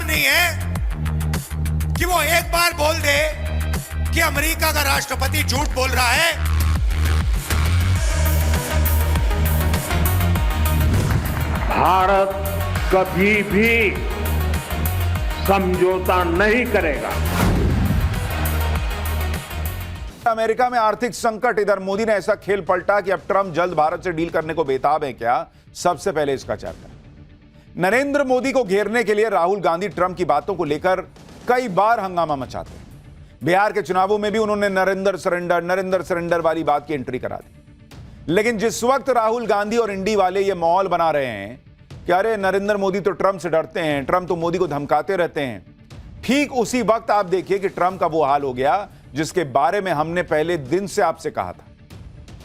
नहीं है कि वो एक बार बोल दे कि अमेरिका का राष्ट्रपति झूठ बोल रहा है। भारत कभी भी समझौता नहीं करेगा। अमेरिका में आर्थिक संकट, इधर मोदी ने ऐसा खेल पलटा कि अब ट्रंप जल्द भारत से डील करने को बेताब है क्या? सबसे पहले इसका चर्चा। नरेंद्र मोदी को घेरने के लिए राहुल गांधी ट्रंप की बातों को लेकर कई बार हंगामा मचाते हैं। बिहार के चुनावों में भी उन्होंने नरेंद्र सरेंडर वाली बात की एंट्री करा दी। लेकिन जिस वक्त राहुल गांधी और इंडी वाले ये माहौल बना रहे हैं कि अरे नरेंद्र मोदी तो ट्रंप से डरते हैं, ट्रंप तो मोदी को धमकाते रहते हैं, ठीक उसी वक्त आप देखिए कि ट्रंप का वो हाल हो गया जिसके बारे में हमने पहले दिन से आपसे कहा था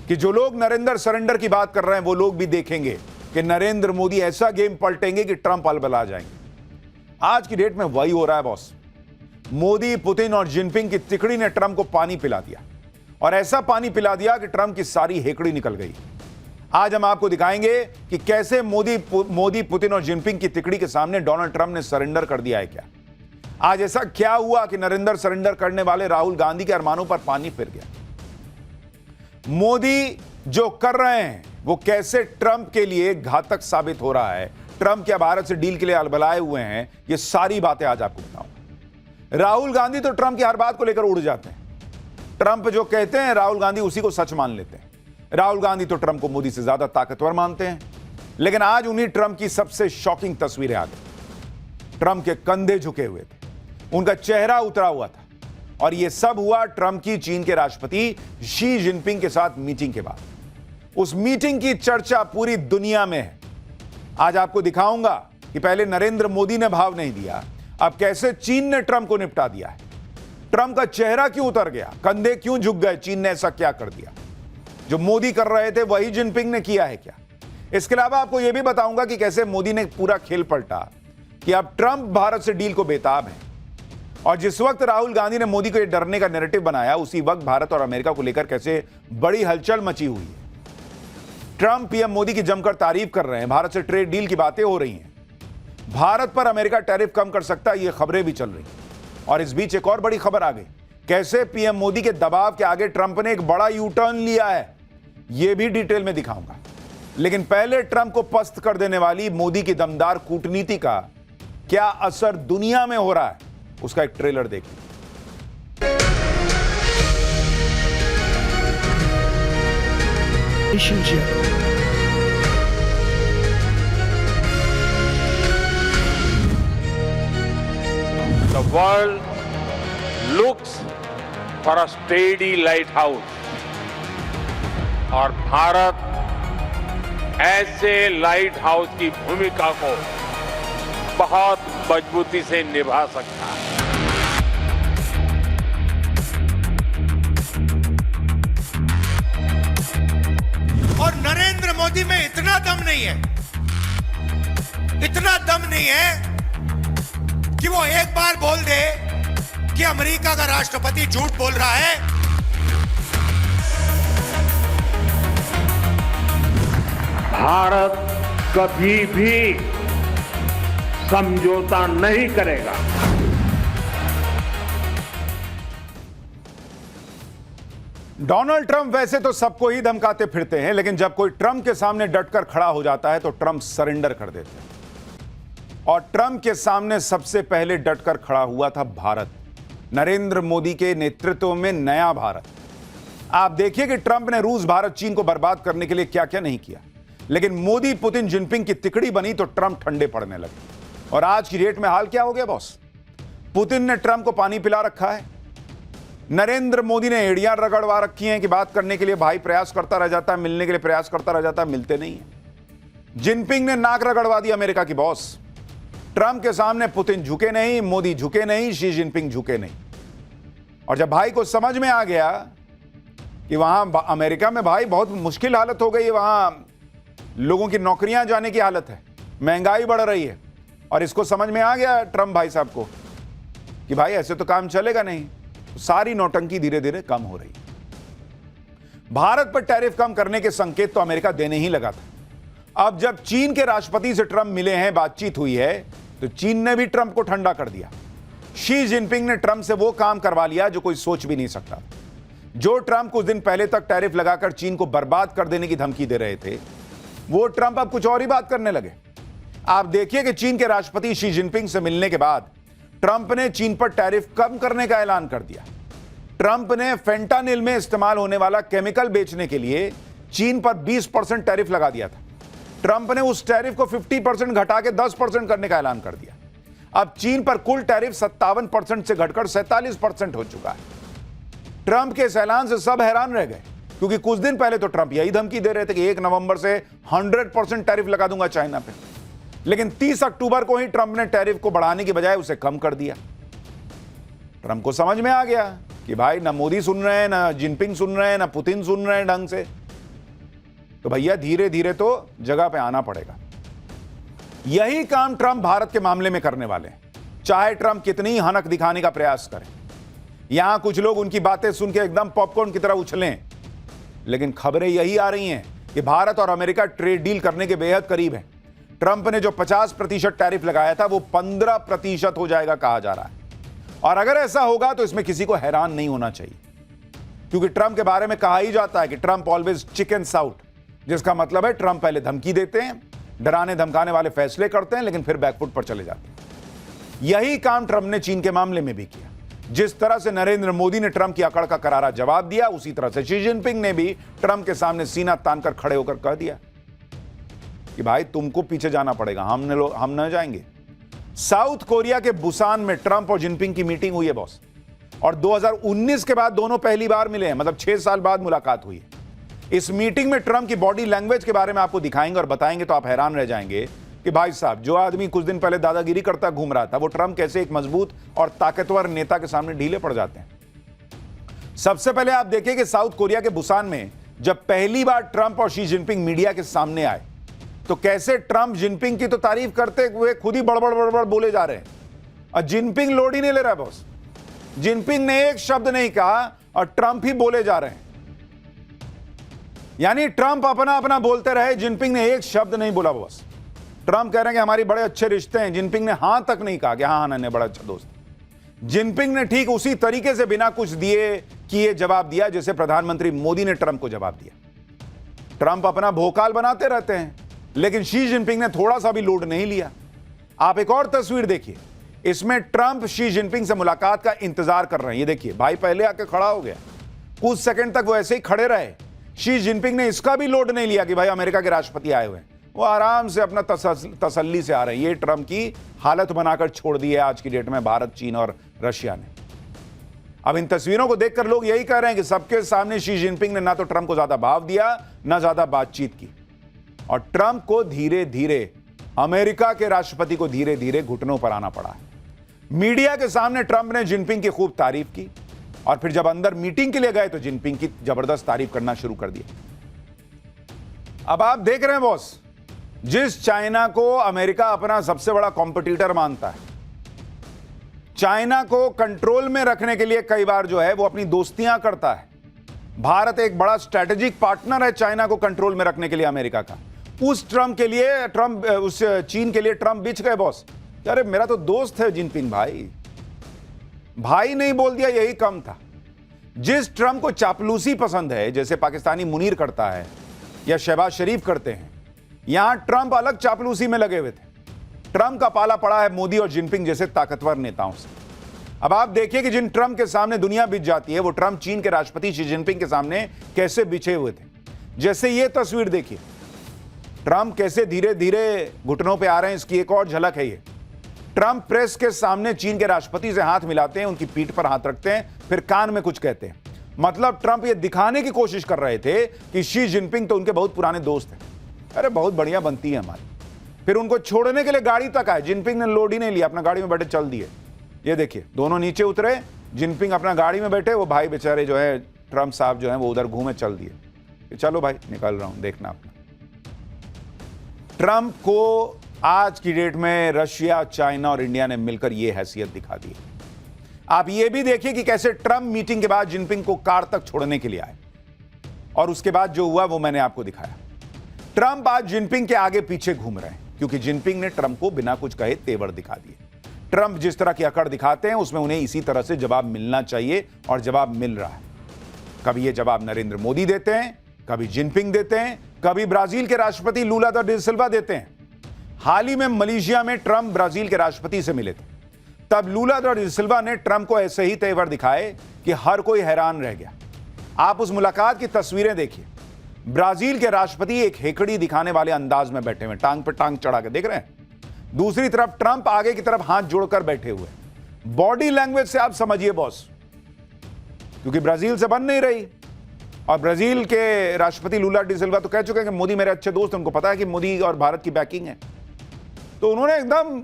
कि जो लोग नरेंद्र सरेंडर की बात कर रहे हैं वो लोग भी देखेंगे कि नरेंद्र मोदी ऐसा गेम पलटेंगे कि ट्रंप अलबला जाएंगे। आज की डेट में वही हो रहा है बॉस। मोदी, पुतिन और जिनपिंग की तिकड़ी ने ट्रंप को पानी पिला दिया और ऐसा पानी पिला दिया कि ट्रंप की सारी हेकड़ी निकल गई। आज हम आपको दिखाएंगे कि कैसे मोदी, पुतिन और जिनपिंग की तिकड़ी के सामने डोनाल्ड ट्रंप ने सरेंडर कर दिया है। क्या आज ऐसा क्या हुआ कि नरेंद्र सरेंडर करने वाले राहुल गांधी के अरमानों पर पानी फिर गया? मोदी जो कर रहे हैं वो कैसे ट्रंप के लिए घातक साबित हो रहा है, ट्रंप क्या भारत से डील के लिए अलबलाए हुए हैं, ये सारी बातें आज आपको बताऊंगा। राहुल गांधी तो ट्रंप की हर बात को लेकर उड़ जाते हैं। ट्रंप जो कहते हैं राहुल गांधी उसी को सच मान लेते हैं। राहुल गांधी तो ट्रंप को मोदी से ज्यादा ताकतवर मानते हैं। लेकिन आज उन्हीं ट्रंप की सबसे शॉकिंग तस्वीरें आ गई। ट्रंप के कंधे झुके हुए थे, उनका चेहरा उतरा हुआ था और यह सब हुआ ट्रंप की चीन के राष्ट्रपति शी जिनपिंग के साथ मीटिंग के बाद। उस मीटिंग की चर्चा पूरी दुनिया में है। आज आपको दिखाऊंगा कि पहले नरेंद्र मोदी ने भाव नहीं दिया, अब कैसे चीन ने ट्रंप को निपटा दिया है। ट्रंप का चेहरा क्यों उतर गया, कंधे क्यों झुक गए, चीन ने ऐसा क्या कर दिया? जो मोदी कर रहे थे वही जिनपिंग ने किया है क्या? इसके अलावा आपको यह भी बताऊंगा कि कैसे मोदी ने पूरा खेल पलटा कि अब ट्रंप भारत से डील को बेताब है। और जिस वक्त राहुल गांधी ने मोदी को यह डरने का नैरेटिव बनाया, उसी वक्त भारत और अमेरिका को लेकर कैसे बड़ी हलचल मची हुई है। ट्रंप पीएम मोदी की जमकर तारीफ कर रहे हैं, भारत से ट्रेड डील की बातें हो रही हैं, भारत पर अमेरिका टैरिफ कम कर सकता है, ये खबरें भी चल रही हैं। और इस बीच एक और बड़ी खबर आ गई, कैसे पीएम मोदी के दबाव के आगे ट्रंप ने एक बड़ा यू टर्न लिया है, यह भी डिटेल में दिखाऊंगा। लेकिन पहले ट्रंप को पस्त कर देने वाली मोदी की दमदार कूटनीति का क्या असर दुनिया में हो रहा है, उसका एक ट्रेलर देखिए। The world looks for a steady lighthouse और भारत ऐसे लाइट हाउस की भूमिका को बहुत मजबूती से निभा सकता है। और नरेंद्र मोदी में इतना दम नहीं है कि वो एक बार बोल दे कि अमेरिका का राष्ट्रपति झूठ बोल रहा है। भारत कभी भी समझौता नहीं करेगा। डोनाल्ड ट्रंप वैसे तो सबको ही धमकाते फिरते हैं, लेकिन जब कोई ट्रंप के सामने डटकर खड़ा हो जाता है तो ट्रंप सरेंडर कर देते हैं। और ट्रंप के सामने सबसे पहले डटकर खड़ा हुआ था भारत, नरेंद्र मोदी के नेतृत्व में नया भारत। आप देखिए कि ट्रंप ने रूस, भारत, चीन को बर्बाद करने के लिए क्या क्या नहीं किया, लेकिन मोदी, पुतिन, जिनपिंग की तिकड़ी बनी तो ट्रंप ठंडे पड़ने लगे। और आज की डेट में हाल क्या हो गया बॉस? पुतिन ने ट्रंप को पानी पिला रखा है, नरेंद्र मोदी ने एड़ियां रगड़वा रखी हैं कि बात करने के लिए भाई प्रयास करता रह जाता है, मिलने के लिए प्रयास करता रह जाता है, मिलते नहीं है। जिनपिंग ने नाक रगड़वा दी अमेरिका की बॉस। ट्रंप के सामने पुतिन झुके नहीं, मोदी झुके नहीं, शी जिनपिंग झुके नहीं। और जब भाई को समझ में आ गया कि वहां अमेरिका में भाई बहुत मुश्किल हालत हो गई है, वहां लोगों की नौकरियां जाने की हालत है, महंगाई बढ़ रही है, और इसको समझ में आ गया ट्रंप भाई साहब को कि भाई ऐसे तो काम चलेगा नहीं, सारी नौटंकी धीरे धीरे कम हो रही। भारत पर टैरिफ कम करने के संकेत तो अमेरिका देने ही लगा था। अब जब चीन के राष्ट्रपति से ट्रंप मिले हैं, बातचीत हुई है, तो चीन ने भी ट्रंप को ठंडा कर दिया। शी जिनपिंग ने ट्रंप से वो काम करवा लिया जो कोई सोच भी नहीं सकता। जो ट्रंप कुछ दिन पहले तक टैरिफ लगाकर चीन को बर्बाद कर देने की धमकी दे रहे थे, वो ट्रंप अब कुछ और ही बात करने लगे। आप देखिए कि चीन के राष्ट्रपति शी जिनपिंग से मिलने के बाद ट्रंप ने चीन पर टैरिफ कम करने का ऐलान कर दिया। ट्रंप ने फेंटानिल में इस्तेमाल होने वाला केमिकल बेचने के लिए चीन पर 20% टैरिफ लगा दिया था। ट्रंप ने उस टैरिफ को 50% घटा के 10% करने का ऐलान कर दिया। अब चीन पर कुल टैरिफ 57% से घटकर 47% हो चुका है। ट्रंप के इस ऐलान से सब हैरान रह गए, क्योंकि कुछ दिन पहले तो ट्रंप यही धमकी दे रहे थे कि 1 नवंबर से 100% टैरिफ लगा दूंगा चाइना पे। लेकिन 30 अक्टूबर को ही ट्रंप ने टैरिफ को बढ़ाने की बजाय उसे कम कर दिया। ट्रंप को समझ में आ गया कि भाई ना मोदी सुन रहे हैं, ना जिनपिंग सुन रहे हैं, ना पुतिन सुन रहे हैं ढंग से, तो भैया धीरे धीरे तो जगह पे आना पड़ेगा। यही काम ट्रंप भारत के मामले में करने वाले हैं, चाहे ट्रंप कितनी ही हनक दिखाने का प्रयास करें। यहां कुछ लोग उनकी बातें सुन के एकदम पॉपकॉर्न की तरह उछलें, लेकिन खबरें यही आ रही हैं कि भारत और अमेरिका ट्रेड डील करने के बेहद करीब हैं। ट्रंप ने जो 50% टैरिफ लगाया था वो 15% हो जाएगा कहा जा रहा है। और अगर ऐसा होगा तो इसमें किसी को हैरान नहीं होना चाहिए, क्योंकि ट्रंप के बारे में कहा ही जाता है कि ट्रंप ऑलवेज चिकन आउट, जिसका मतलब है ट्रंप पहले धमकी देते हैं, डराने धमकाने वाले फैसले करते हैं, लेकिन फिर बैकफुट पर चले जाते हैं। यही काम ट्रंप ने चीन के मामले में भी किया। जिस तरह से नरेंद्र मोदी ने ट्रंप की अकड़ का करारा जवाब दिया, उसी तरह से शी जिनपिंग ने भी ट्रंप के सामने सीना तानकर खड़े होकर कह दिया कि भाई तुमको पीछे जाना पड़ेगा, हम न जाएंगे। साउथ कोरिया के बुसान में ट्रंप और जिनपिंग की मीटिंग हुई है बॉस, और 2019 के बाद दोनों पहली बार मिले हैं, मतलब 6 साल बाद मुलाकात हुई है। इस मीटिंग में ट्रंप की बॉडी लैंग्वेज के बारे में आपको दिखाएंगे और बताएंगे तो आप हैरान रह जाएंगे कि भाई साहब, जो आदमी कुछ दिन पहले दादागिरी करता घूम रहा था, वो ट्रंप कैसे एक मजबूत और ताकतवर नेता के सामने ढीले पड़ जाते हैं। सबसे पहले आप देखिए कि साउथ कोरिया के बुसान में जब पहली बार ट्रंप और शी जिनपिंग मीडिया के सामने आए, तो कैसे ट्रंप जिनपिंग की तो तारीफ करते हुए खुद ही बड़बड़ बोले जा रहे हैं, और जिनपिंग लोड ही नहीं ले रहा बॉस। जिनपिंग ने एक शब्द नहीं कहा और ट्रंप ही बोले जा रहे हैं। यानी ट्रंप अपना बोलते रहे, जिनपिंग ने एक शब्द नहीं बोला बॉस। ट्रंप कह रहे हैं कि हमारी बड़े अच्छे रिश्ते हैं, जिनपिंग ने हां तक नहीं कहा कि हाँ नहीं बड़ा अच्छा दोस्त। जिनपिंग ने ठीक उसी तरीके से बिना कुछ दिए किए जवाब दिया जैसे प्रधानमंत्री मोदी ने ट्रंप को जवाब दिया। ट्रंप अपना भोकाल बनाते रहते हैं, लेकिन शी जिनपिंग ने थोड़ा सा भी लोड नहीं लिया। आप एक और तस्वीर देखिए, इसमें ट्रंप शी जिनपिंग से मुलाकात का इंतजार कर रहे हैं। ये देखिए, भाई पहले आके खड़ा हो गया, कुछ सेकंड तक वो ऐसे ही खड़े रहे। शी जिनपिंग ने इसका भी लोड नहीं लिया कि भाई अमेरिका के राष्ट्रपति आए हुए हैं, वो आराम से अपना तसल्ली से आ रहे हैं। ये ट्रंप की हालत बनाकर छोड़ दी है आज की डेट में भारत, चीन और रशिया ने। अब इन तस्वीरों को देखकर लोग यही कह रहे हैं कि सबके सामने शी जिनपिंग ने ना तो ट्रंप को ज्यादा भाव दिया, ना ज्यादा बातचीत की, और ट्रंप को धीरे धीरे, अमेरिका के राष्ट्रपति को धीरे धीरे घुटनों पर आना पड़ा है। मीडिया के सामने ट्रंप ने जिनपिंग की खूब तारीफ की, और फिर जब अंदर मीटिंग के लिए गए तो जिनपिंग की जबरदस्त तारीफ करना शुरू कर दिया। अब आप देख रहे हैं बॉस, जिस चाइना को अमेरिका अपना सबसे बड़ा कॉम्पिटिटर मानता है, चाइना को कंट्रोल में रखने के लिए कई बार जो है वो अपनी दोस्तियां करता है। भारत एक बड़ा स्ट्रेटेजिक पार्टनर है चाइना को कंट्रोल में रखने के लिए अमेरिका का। उस चीन के लिए ट्रंप बिछ गए बॉस। अरे मेरा तो दोस्त है जिनपिंग भाई नहीं बोल दिया, यही कम था। जिस ट्रंप को चापलूसी पसंद है, जैसे पाकिस्तानी मुनीर करता है या शहबाज शरीफ करते हैं, यहां ट्रंप अलग चापलूसी में लगे हुए थे। ट्रंप का पाला पड़ा है मोदी और जिनपिंग जैसे ताकतवर नेताओं से। अब आप देखिए कि जिन ट्रंप के सामने दुनिया बिछ जाती है, वो ट्रंप चीन के राष्ट्रपति शी जिनपिंग के सामने कैसे बिछे हुए थे। जैसे ये तस्वीर देखिए, ट्रंप कैसे धीरे धीरे घुटनों पे आ रहे हैं, इसकी एक और झलक है ये। ट्रंप प्रेस के सामने चीन के राष्ट्रपति से हाथ मिलाते हैं, उनकी पीठ पर हाथ रखते हैं, फिर कान में कुछ कहते हैं। मतलब ट्रंप ये दिखाने की कोशिश कर रहे थे कि शी जिनपिंग तो उनके बहुत पुराने दोस्त हैं। अरे बहुत बढ़िया बनती है हमारी। फिर उनको छोड़ने के लिए गाड़ी तक आए, जिनपिंग ने लोड ही नहीं लिया, अपना गाड़ी में बैठे चल दिए। ये देखिए, दोनों नीचे उतरे, जिनपिंग अपना गाड़ी में बैठे, वो भाई बेचारे जो है ट्रंप साहब जो है वो उधर घूमे चल दिए। चलो भाई निकल रहा हूं, देखना अपना। ट्रंप को आज की डेट में रशिया, चाइना और इंडिया ने मिलकर यह हैसियत दिखा दी। आप ये भी देखिए कि कैसे ट्रंप मीटिंग के बाद जिनपिंग को कार तक छोड़ने के लिए आए, और उसके बाद जो हुआ वो मैंने आपको दिखाया। ट्रंप आज जिनपिंग के आगे पीछे घूम रहे हैं। क्योंकि जिनपिंग ने ट्रंप को बिना कुछ कहे तेवर दिखा दिए। ट्रंप जिस तरह की अकड़ दिखाते हैं उसमें उन्हें इसी तरह से जवाब मिलना चाहिए और जवाब मिल रहा है। कभी ये जवाब नरेंद्र मोदी देते हैं, कभी जिनपिंग देते हैं, कभी ब्राजील के राष्ट्रपति लूला दा सिल्वा देते हैं। हाल ही में मलेशिया में ट्रंप ब्राजील के राष्ट्रपति से मिले थे। तब लूला दा सिल्वा ने ट्रंप को ऐसे ही तेवर दिखाए कि हर कोई हैरान रह गया। आप उस मुलाकात की तस्वीरें देखिए। ब्राजील के राष्ट्रपति एक हेकड़ी दिखाने वाले अंदाज में बैठे हुए, टांग पर टांग चढ़ा के, देख रहे हैं। दूसरी तरफ ट्रंप आगे की तरफ हाथ जोड़कर बैठे हुए। बॉडी लैंग्वेज से आप समझिए बॉस, क्योंकि ब्राजील से बन नहीं रही। और ब्राजील के राष्ट्रपति लूला डी सिल्वा तो कह चुके हैं कि मोदी मेरे अच्छे दोस्त हैं, उनको पता है कि मोदी और भारत की बैकिंग है। तो उन्होंने एकदम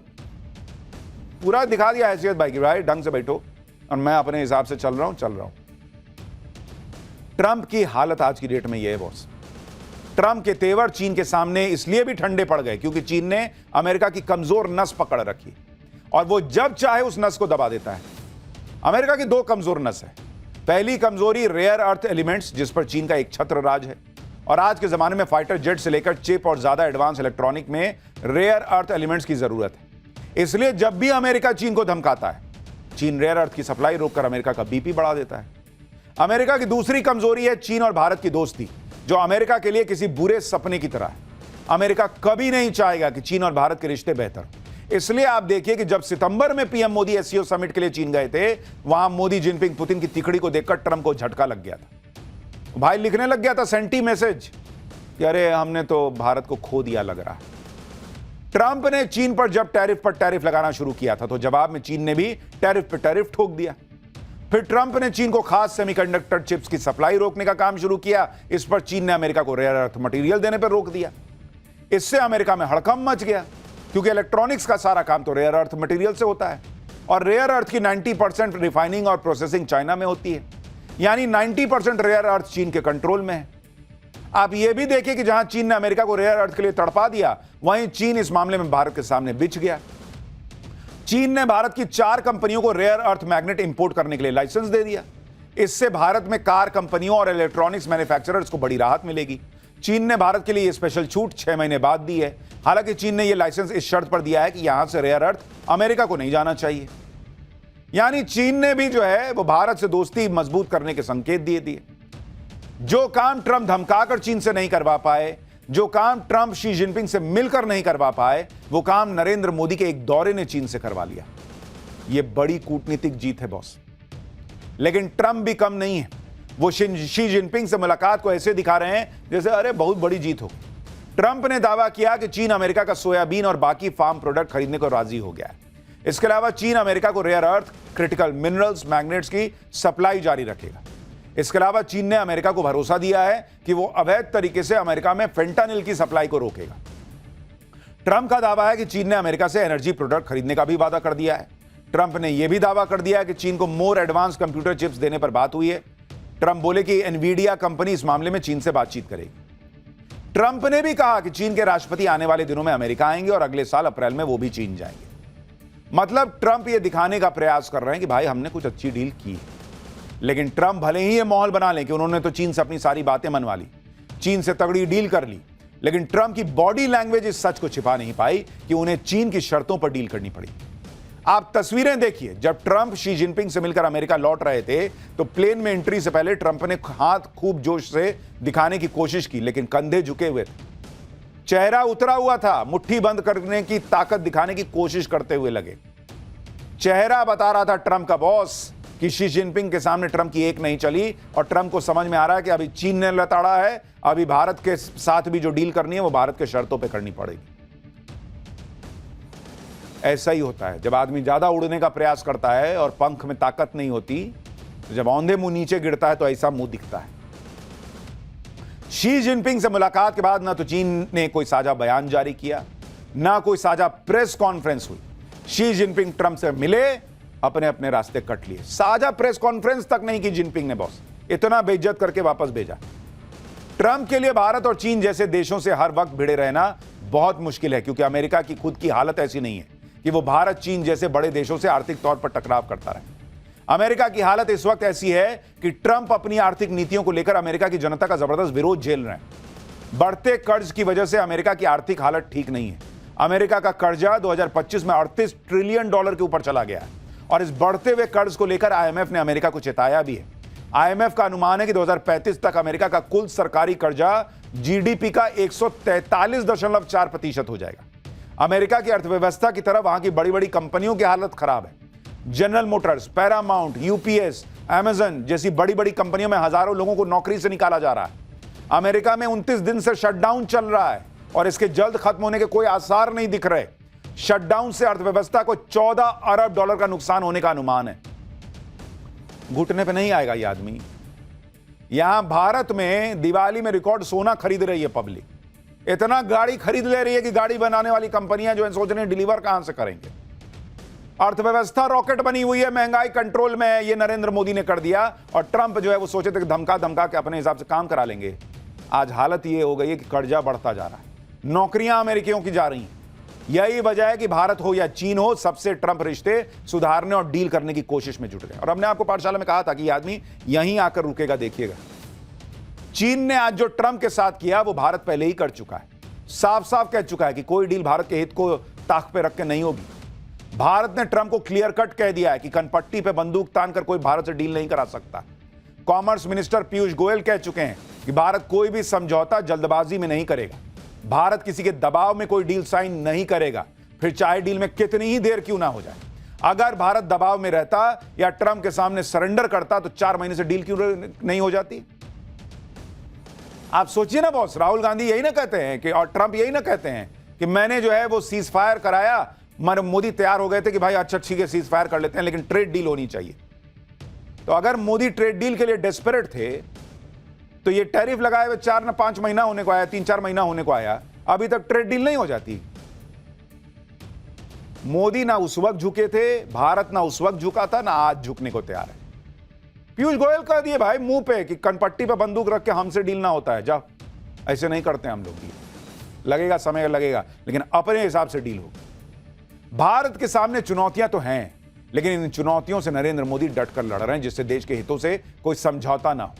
पूरा दिखा दिया हैसियत भाई की, भाई ढंग से बैठो और मैं अपने हिसाब से चल रहा हूं। ट्रंप की हालत आज की डेट में यह है बॉस। ट्रंप के तेवर चीन के सामने इसलिए भी ठंडे पड़ गए क्योंकि चीन ने अमेरिका की कमजोर नस पकड़ रखी और वो जब चाहे उस नस को दबा देता है। अमेरिका की दो कमजोर नस है। पहली कमजोरी रेयर अर्थ एलिमेंट्स, जिस पर चीन का एक छत्र राज है। और आज के जमाने में फाइटर जेट से लेकर चिप और ज्यादा एडवांस इलेक्ट्रॉनिक में रेयर अर्थ एलिमेंट्स की जरूरत है। इसलिए जब भी अमेरिका चीन को धमकाता है, चीन रेयर अर्थ की सप्लाई रोककर अमेरिका का बीपी बढ़ा देता है। अमेरिका की दूसरी कमजोरी है चीन और भारत की दोस्ती, जो अमेरिका के लिए किसी बुरे सपने की तरह है। अमेरिका कभी नहीं चाहेगा कि चीन और भारत के रिश्ते बेहतर हो। इसलिए आप देखिए कि जब सितंबर में पीएम मोदी एससीओ समिट के लिए चीन गए थे, वहां मोदी, जिनपिंग, पुतिन की तिकड़ी को देखकर ट्रंप को झटका लग गया था। भाई लिखने लग गया था सेंटी मैसेज कि अरे हमने तो भारत को खो दिया लग रहा है। ट्रंप ने चीन पर जब टैरिफ पर टैरिफ लगाना शुरू किया था तो जवाब में चीन ने भी टैरिफ पर टैरिफ ठोक दिया। फिर ट्रंप ने चीन को खास सेमीकंडक्टर चिप्स की सप्लाई रोकने का काम शुरू किया। इस पर चीन ने अमेरिका को रेयर अर्थ मटेरियल देने पर रोक दिया। इससे अमेरिका में हड़कंप मच गया, क्योंकि इलेक्ट्रॉनिक्स का सारा काम तो रेयर अर्थ मटेरियल से होता है और रेयर अर्थ की 90% रिफाइनिंग और प्रोसेसिंग चाइना में होती है। यानी 90% रेयर अर्थ चीन के कंट्रोल में है। आप यह भी देखिए कि जहां चीन ने अमेरिका को रेयर अर्थ के लिए तड़पा दिया, वहीं चीन इस मामले में भारत के सामने बिछ गया। चीन ने भारत की 4 कंपनियों को रेयर अर्थ मैग्नेट इंपोर्ट करने के लिए लाइसेंस दे दिया। इससे भारत में कार कंपनियों और इलेक्ट्रॉनिक्स मैन्युफैक्चरर्स को बड़ी राहत मिलेगी। चीन ने भारत के लिए यह स्पेशल छूट 6 महीने बाद दी है। हालांकि चीन ने यह लाइसेंस इस शर्त पर दिया है कि यहां से रेयर अर्थ अमेरिका को नहीं जाना चाहिए। यानी चीन ने भी जो है वो भारत से दोस्ती मजबूत करने के संकेत दिए दिए। जो काम ट्रंप धमकाकर चीन से नहीं करवा पाए, जो काम ट्रंप शी जिनपिंग से मिलकर नहीं करवा पाए, वो काम नरेंद्र मोदी के एक दौरे ने चीन से करवा लिया। यह बड़ी कूटनीतिक जीत है बॉस। लेकिन ट्रंप भी कम नहीं है। वो शी जिनपिंग से मुलाकात को ऐसे दिखा रहे हैं जैसे अरे बहुत बड़ी जीत हो। ट्रंप ने दावा किया कि चीन अमेरिका का सोयाबीन और बाकी फार्म प्रोडक्ट खरीदने को राजी हो गया है। इसके अलावा चीन अमेरिका को rare earth, critical minerals, magnets की सप्लाई जारी रखेगा। इसके अलावा चीन ने अमेरिका को भरोसा दिया है कि वो अवैध तरीके से अमेरिका में फेंटानिल की सप्लाई को रोकेगा। ट्रंप का दावा है कि चीन ने अमेरिका से एनर्जी प्रोडक्ट खरीदने का भी वादा कर दिया है। ट्रंप ने यह भी दावा कर दिया है कि चीन को मोर एडवांस कंप्यूटर चिप्स देने पर बात हुई है। ट्रंप बोले कि एनवीडिया कंपनी इस मामले में चीन से बातचीत करेगी। ट्रंप ने भी कहा कि चीन के राष्ट्रपति आने वाले दिनों में अमेरिका आएंगे और अगले साल अप्रैल में वो भी चीन जाएंगे। मतलब ट्रंप ये दिखाने का प्रयास कर रहे हैं कि भाई हमने कुछ अच्छी डील की है। लेकिन ट्रंप भले ही ये माहौल बना लें कि उन्होंने तो चीन से अपनी सारी बातें मनवा ली, चीन से तगड़ी डील कर ली, लेकिन ट्रंप की बॉडी लैंग्वेज इस सच को छिपा नहीं पाई कि उन्हें चीन की शर्तों पर डील करनी पड़ी। आप तस्वीरें देखिए, जब ट्रंप शी जिनपिंग से मिलकर अमेरिका लौट रहे थे तो प्लेन में एंट्री से पहले ट्रंप ने हाथ खूब जोश से दिखाने की कोशिश की, लेकिन कंधे झुके हुए थे, चेहरा उतरा हुआ था, मुट्ठी बंद करने की ताकत दिखाने की कोशिश करते हुए लगे। चेहरा बता रहा था ट्रंप का बॉस कि शी जिनपिंग के सामने ट्रंप की एक नहीं चली और ट्रंप को समझ में आ रहा है कि अभी चीन ने लताड़ा है, अभी भारत के साथ भी जो डील करनी है वो भारत के शर्तों पे करनी पड़ेगी। ऐसा ही होता है जब आदमी ज्यादा उड़ने का प्रयास करता है और पंख में ताकत नहीं होती, तो जब औंधे मुंह नीचे गिरता है तो ऐसा मुंह दिखता है। शी जिनपिंग से मुलाकात के बाद ना तो चीन ने कोई साझा बयान जारी किया, ना कोई साझा प्रेस कॉन्फ्रेंस हुई। शी जिनपिंग ट्रंप से मिले, अपने अपने रास्ते कट लिए। साझा प्रेस कॉन्फ्रेंस तक नहीं की जिनपिंग ने बॉस, इतना बेइज्जत करके वापस भेजा। ट्रंप के लिए भारत और चीन जैसे देशों से हर वक्त भिड़े रहना बहुत मुश्किल है, क्योंकि अमेरिका की खुद की हालत ऐसी नहीं है कि वो भारत, चीन जैसे बड़े देशों से आर्थिक तौर पर टकराव करता रहे। अमेरिका की हालत इस वक्त ऐसी है कि ट्रंप अपनी आर्थिक नीतियों को लेकर अमेरिका की जनता का जबरदस्त विरोध झेल रहे हैं। बढ़ते कर्ज की वजह से अमेरिका की आर्थिक हालत ठीक नहीं है। अमेरिका का कर्जा 2025 में 38 ट्रिलियन डॉलर के ऊपर चला गया है और इस बढ़ते हुए कर्ज को लेकर आईएमएफ ने अमेरिका को चेताया भी है। आईएमएफ का अनुमान है कि 2035 तक अमेरिका का कुल सरकारी कर्जा जीडीपी का 143.4% हो जाएगा। अमेरिका की अर्थव्यवस्था की तरह वहां की बड़ी बड़ी कंपनियों की हालत खराब है। General Motors, Paramount, UPS, Amazon जैसी बड़ी बड़ी कंपनियों में हजारों लोगों को नौकरी से निकाला जा रहा है। अमेरिका में 29 दिन से शटडाउन चल रहा है और इसके जल्द खत्म होने के कोई आसार नहीं दिख रहे। शटडाउन से अर्थव्यवस्था को 14 अरब डॉलर का नुकसान होने का अनुमान है। घुटने पे नहीं आएगा ये आदमी। यहां भारत में दिवाली में रिकॉर्ड सोना खरीद रही है पब्लिक। इतना गाड़ी खरीद ले रही है कि गाड़ी बनाने वाली कंपनियां जो है सोच रही हैं डिलीवर कहां से करेंगे। अर्थव्यवस्था रॉकेट बनी हुई है, महंगाई कंट्रोल में है। ये नरेंद्र मोदी ने कर दिया और ट्रंप जो है वो सोचे थे कि धमका धमका के अपने हिसाब से काम करा लेंगे। आज हालत ये हो गई है कि कर्जा बढ़ता जा रहा है, नौकरियां अमेरिकियों की जा रही हैं। यही वजह है कि भारत हो या चीन हो, सबसे ट्रंप रिश्ते सुधारने और डील करने की कोशिश में जुट गए। और हमने आपको पाठशाला में कहा था कि यह आदमी यहीं आकर रुकेगा, देखिएगा। चीन ने आज जो ट्रंप के साथ किया वो भारत पहले ही कर चुका है। साफ साफ कह चुका है कि कोई डील भारत के हित को ताक पे रख के नहीं होगी। भारत ने ट्रंप को क्लियर कट कह दिया है कि कनपट्टी पे बंदूक तान कर कोई भारत से डील नहीं करा सकता। कॉमर्स मिनिस्टर पीयूष गोयल कह चुके हैं कि भारत कोई भी समझौता जल्दबाजी में नहीं करेगा। भारत किसी के दबाव में कोई डील साइन नहीं करेगा, फिर चाहे डील में कितनी ही देर क्यों ना हो जाए। अगर भारत दबाव में रहता या ट्रंप के सामने सरेंडर करता तो 4 महीने से डील क्यों नहीं हो जाती। आप सोचिए ना बॉस, राहुल गांधी यही ना कहते हैं कि और ट्रंप यही ना कहते हैं कि मैंने जो है वो सीज फायर कराया, मोदी तैयार हो गए थे कि भाई अच्छा ठीक है सीज फायर कर लेते हैं लेकिन ट्रेड डील होनी चाहिए। तो अगर मोदी ट्रेड डील के लिए डेस्परेट थे तो ये टैरिफ लगाए हुए 4 ना 5 महीना होने को आया, 3-4 महीना होने को आया, अभी तक ट्रेड डील नहीं हो जाती। मोदी ना उस वक्त झुके थे, भारत ना उस वक्त झुका था, ना आज झुकने को तैयार है। पीयूष गोयल कह दिए भाई मुंह पे कि कनपट्टी पे बंदूक रख के हमसे डील ना होता है, जाओ, ऐसे नहीं करते हम लोग। लगेगा समय लगेगा लेकिन अपने हिसाब से डील होगी। भारत के सामने चुनौतियां तो हैं लेकिन इन चुनौतियों से नरेंद्र मोदी डटकर लड़ रहे हैं जिससे देश के हितों से कोई समझौता ना हो।